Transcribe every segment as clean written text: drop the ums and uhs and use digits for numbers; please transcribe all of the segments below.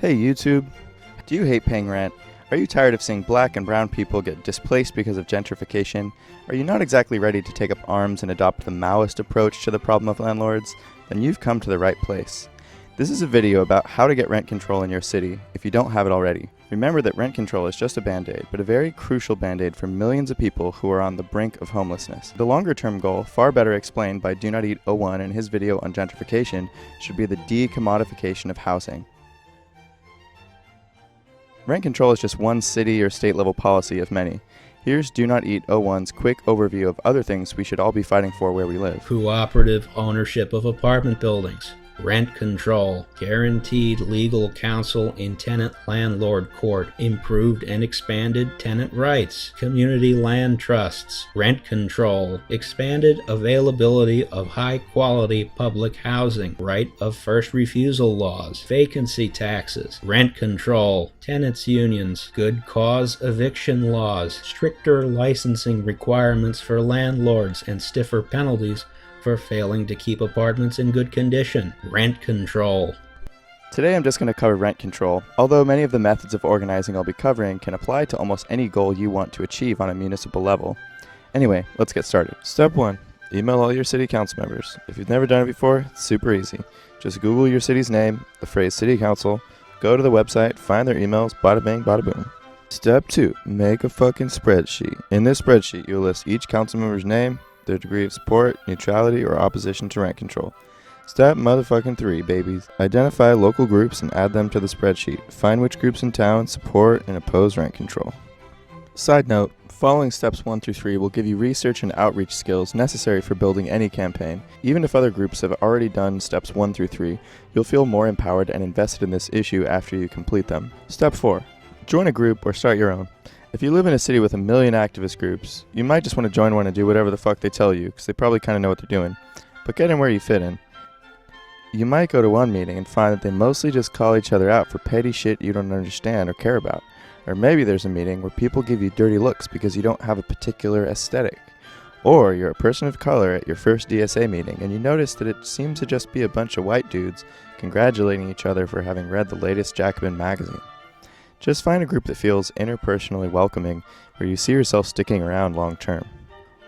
Hey YouTube, do you hate paying rent? Are you tired of seeing black and brown people get displaced because of gentrification? Are you not exactly ready to take up arms and adopt the Maoist approach to the problem of landlords? Then you've come to the right place. This is a video about how to get rent control in your city if you don't have it already. Remember that rent control is just a band-aid, but a very crucial band-aid for millions of people who are on the brink of homelessness. The longer-term goal, far better explained by Do Not Eat 01 in his video on gentrification, should be the decommodification of housing. Rent control is just one city or state level policy of many. Here's Do Not Eat 01's quick overview of other things we should all be fighting for where we live. Cooperative ownership of apartment buildings. Rent control, guaranteed legal counsel in tenant-landlord court, improved and expanded tenant rights, community land trusts, rent control, expanded availability of high-quality public housing, right of first refusal laws, vacancy taxes, rent control, tenants unions, good cause eviction laws, stricter licensing requirements for landlords and stiffer penalties for failing to keep apartments in good condition. Rent control. Today I'm just going to cover rent control, although many of the methods of organizing I'll be covering can apply to almost any goal you want to achieve on a municipal level. Anyway, let's get started. Step 1. Email all your city council members. If you've never done it before, it's super easy. Just Google your city's name, the phrase city council, go to the website, find their emails, bada bing, bada boom. Step 2. Make a fucking spreadsheet. In this spreadsheet, you'll list each council member's name, their degree of support, neutrality, or opposition to rent control. Step motherfucking 3, babies. Identify local groups and add them to the spreadsheet. Find which groups in town support and oppose rent control. Side note, following steps 1 through 3 will give you research and outreach skills necessary for building any campaign. Even if other groups have already done steps 1 through 3, you'll feel more empowered and invested in this issue after you complete them. Step 4. Join a group or start your own. If you live in a city with a million activist groups, you might just want to join one and do whatever the fuck they tell you, because they probably kind of know what they're doing. But get in where you fit in. You might go to one meeting and find that they mostly just call each other out for petty shit you don't understand or care about. Or maybe there's a meeting where people give you dirty looks because you don't have a particular aesthetic. Or you're a person of color at your first DSA meeting and you notice that it seems to just be a bunch of white dudes congratulating each other for having read the latest Jacobin magazine. Just find a group that feels interpersonally welcoming, where you see yourself sticking around long term.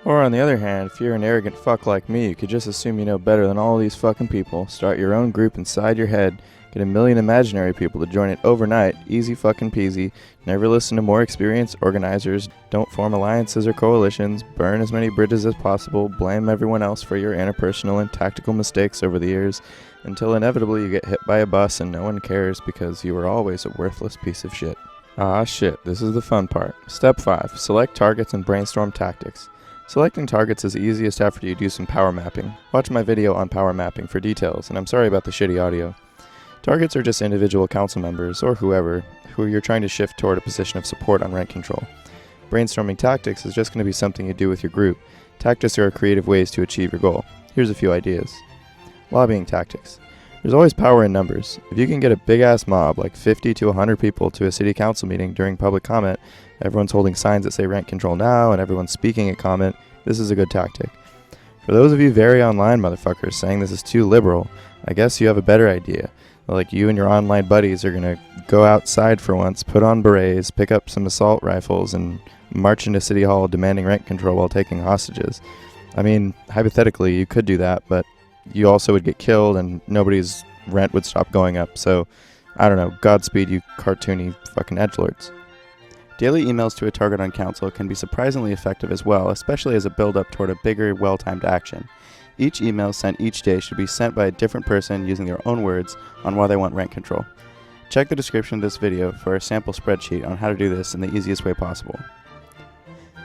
Or on the other hand, if you're an arrogant fuck like me, you could just assume you know better than all these fucking people, start your own group inside your head, get a million imaginary people to join it overnight, easy fucking peasy, never listen to more experienced organizers, don't form alliances or coalitions, burn as many bridges as possible, blame everyone else for your interpersonal and tactical mistakes over the years, until inevitably you get hit by a bus and no one cares because you were always a worthless piece of shit. Ah shit, this is the fun part. Step 5. Select targets and brainstorm tactics. Selecting targets is easiest after you do some power mapping. Watch my video on power mapping for details, and I'm sorry about the shitty audio. Targets are just individual council members, or whoever, who you're trying to shift toward a position of support on rent control. Brainstorming tactics is just going to be something you do with your group. Tactics are creative ways to achieve your goal. Here's a few ideas. Lobbying tactics. There's always power in numbers. If you can get a big-ass mob, like 50 to 100 people, to a city council meeting during public comment, everyone's holding signs that say rent control now, and everyone's speaking at comment, this is a good tactic. For those of you very online motherfuckers saying this is too liberal, I guess you have a better idea. Like you and your online buddies are going to go outside for once, put on berets, pick up some assault rifles, and march into City Hall demanding rent control while taking hostages. I mean, hypothetically, you could do that, but you also would get killed and nobody's rent would stop going up. So, I don't know, Godspeed you cartoony fucking edgelords. Daily emails to a target on council can be surprisingly effective as well, especially as a build-up toward a bigger, well-timed action. Each email sent each day should be sent by a different person using their own words on why they want rent control. Check the description of this video for a sample spreadsheet on how to do this in the easiest way possible.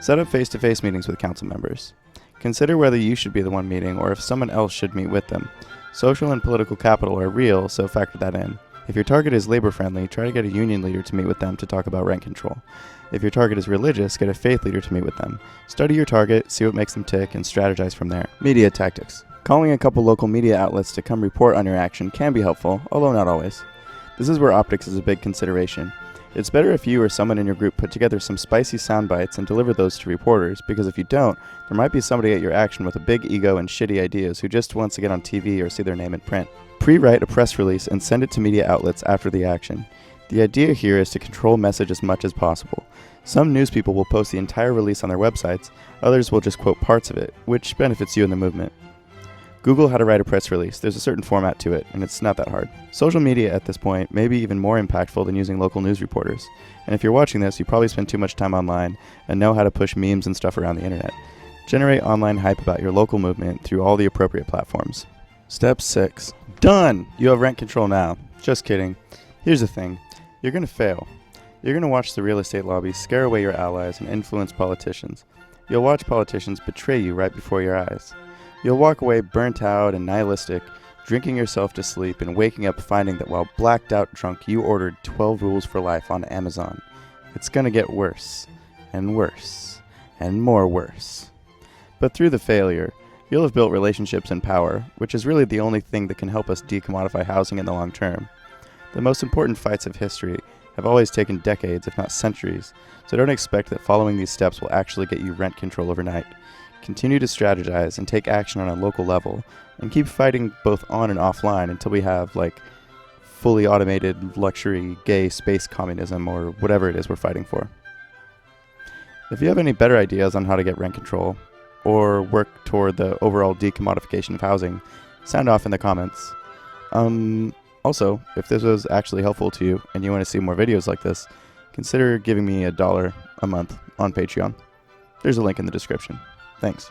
Set up face-to-face meetings with council members. Consider whether you should be the one meeting or if someone else should meet with them. Social and political capital are real, so factor that in. If your target is labor-friendly, try to get a union leader to meet with them to talk about rent control. If your target is religious, get a faith leader to meet with them. Study your target, see what makes them tick, and strategize from there. Media tactics. Calling a couple local media outlets to come report on your action can be helpful, although not always. This is where optics is a big consideration. It's better if you or someone in your group put together some spicy sound bites and deliver those to reporters, because if you don't, there might be somebody at your action with a big ego and shitty ideas who just wants to get on TV or see their name in print. Pre-write a press release and send it to media outlets after the action. The idea here is to control message as much as possible. Some news people will post the entire release on their websites, others will just quote parts of it, which benefits you and the movement. Google how to write a press release. There's a certain format to it, and it's not that hard. Social media at this point may be even more impactful than using local news reporters. And if you're watching this, you probably spend too much time online and know how to push memes and stuff around the internet. Generate online hype about your local movement through all the appropriate platforms. Step 6. Done! You have rent control now. Just kidding. Here's the thing. You're going to fail. You're going to watch the real estate lobbies scare away your allies and influence politicians. You'll watch politicians betray you right before your eyes. You'll walk away burnt out and nihilistic, drinking yourself to sleep and waking up finding that while blacked out drunk you ordered 12 Rules for Life on Amazon. It's going to get worse, and worse, and more worse. But through the failure, you'll have built relationships and power, which is really the only thing that can help us decommodify housing in the long term. The most important fights of history have always taken decades, if not centuries, so don't expect that following these steps will actually get you rent control overnight. Continue to strategize and take action on a local level, and keep fighting both on and offline until we have, fully automated luxury gay space communism or whatever it is we're fighting for. If you have any better ideas on how to get rent control, or work toward the overall decommodification of housing, sound off in the comments. Also, if this was actually helpful to you and you want to see more videos like this, consider giving me $1 a month on Patreon. There's a link in the description. Thanks.